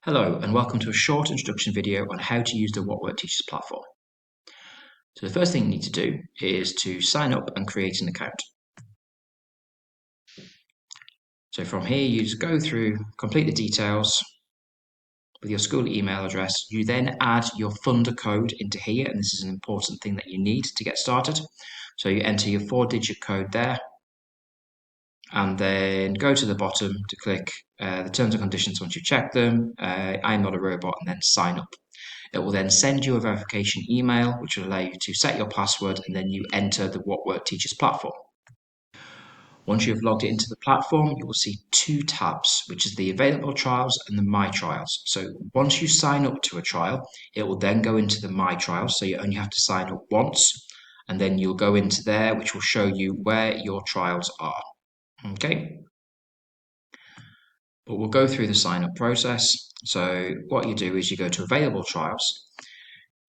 Hello and welcome to a short introduction video on how to use the WhatWorked Teachers platform. So the first thing you need to do is to sign up and create an account. So from here you just go through, complete the details with your school email address. You then add your funder code into here, and this is an important thing that you need to get started. So you enter your 4-digit code there and then go to the bottom to click the terms and conditions once you check them, I'm not a robot, and then sign up. It will then send you a verification email, which will allow you to set your password, and then you enter the WhatWorked Teachers platform. Once you've logged into the platform, you will see two tabs, which is the available trials and the My Trials. So once you sign up to a trial, it will then go into the My Trials. So you only have to sign up once, and then you'll go into there, which will show you where your trials are. Okay. But we'll go through the sign up process. So what you do is you go to available trials.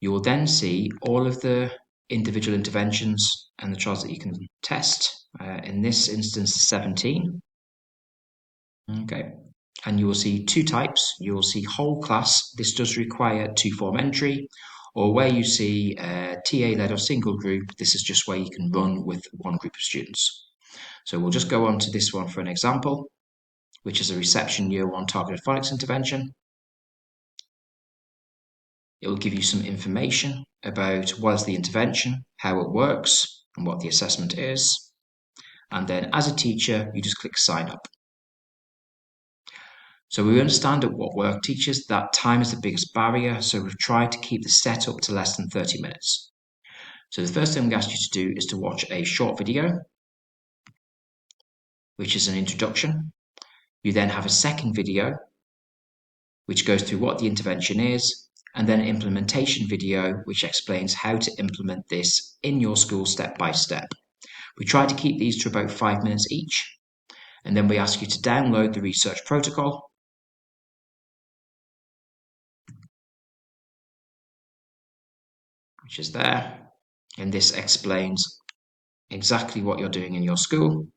You will then see all of the individual interventions and the trials that you can test. In this instance, 17. Okay. And you will see two types. You will see whole class. This does require 2-form entry. Or where you see TA-led or single group, this is just where you can run with one group of students. So we'll just go on to this one for an example, which is a reception year 1 targeted phonics intervention. It will give you some information about what is the intervention, how it works, and what the assessment is. And then as a teacher, you just click sign up. So we understand at WhatWorked Teachers that time is the biggest barrier, so we've tried to keep the setup to less than 30 minutes. So the first thing we ask you to do is to watch a short video, which is an introduction. You then have a second video, which goes through what the intervention is, and then an implementation video, which explains how to implement this in your school step by step. We try to keep these to about 5 minutes each, and then we ask you to download the research protocol, which is there, and this explains exactly what you're doing in your school.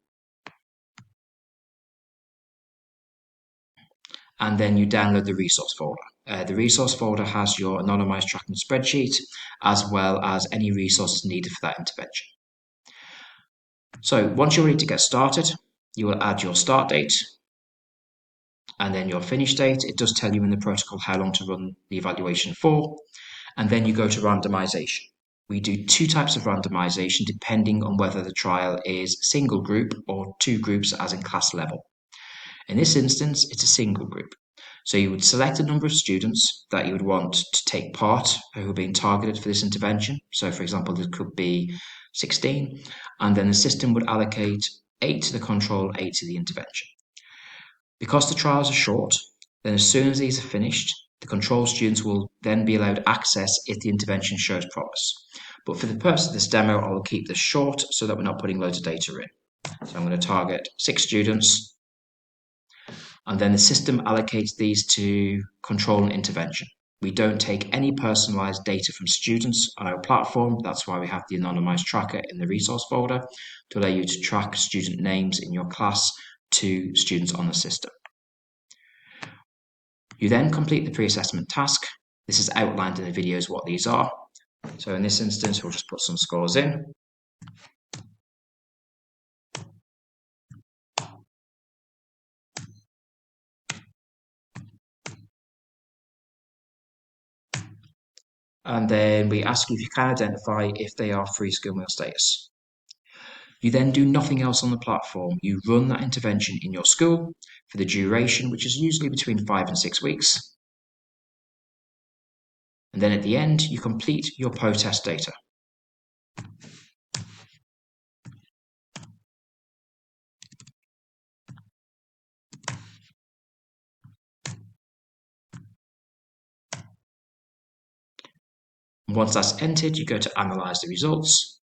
And then you download the resource folder. The resource folder has your anonymized tracking spreadsheet, as well as any resources needed for that intervention. So once you're ready to get started, you will add your start date and then your finish date. It does tell you in the protocol how long to run the evaluation for, and then you go to randomization. We do 2 types of randomization depending on whether the trial is single group or 2 groups as in class level. In this instance, it's a single group. So you would select a number of students that you would want to take part who are being targeted for this intervention. So for example, there could be 16, and then the system would allocate 8 to the control, 8 to the intervention. Because the trials are short, then as soon as these are finished, the control students will then be allowed access if the intervention shows promise. But for the purpose of this demo, I will keep this short so that we're not putting loads of data in. So I'm going to target 6 students, and then the system allocates these to control and intervention. We don't take any personalized data from students on our platform. That's why we have the anonymized tracker in the resource folder to allow you to track student names in your class to students on the system. You then complete the pre-assessment task. This is outlined in the videos what these are. So in this instance, we'll just put some scores in. And then we ask you if you can identify if they are free school meal status. You then do nothing else on the platform. You run that intervention in your school for the duration, which is usually between 5 and 6 weeks. And then at the end, you complete your post-test data. Once that's entered, you go to analyze the results.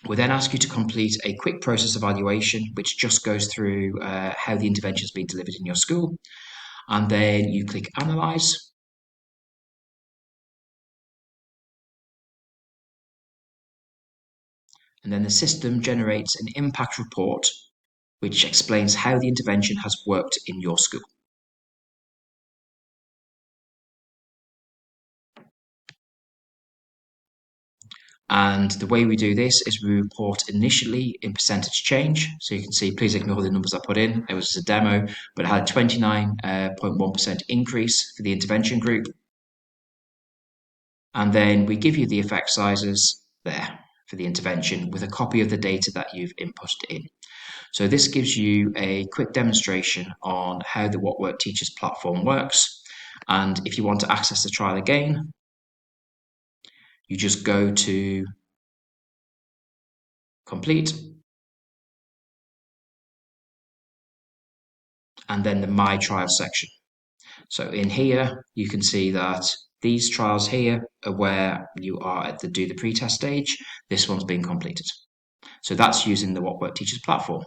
We then ask you to complete a quick process evaluation, which just goes through how the intervention has been delivered in your school. And then you click analyze. And then the system generates an impact report, which explains how the intervention has worked in your school. And the way we do this is we report initially in percentage change. So you can see, please ignore the numbers I put in. It was just a demo, but it had a 29.1% increase for the intervention group. And then we give you the effect sizes there for the intervention with a copy of the data that you've inputted in. So this gives you a quick demonstration on how the WhatWorked Teachers platform works. And if you want to access the trial again, you just go to complete and then the My Trial section. So in here, you can see that these trials here are where you are at the do the pretest stage. This one's been completed. So that's using the WhatWorked Teachers platform.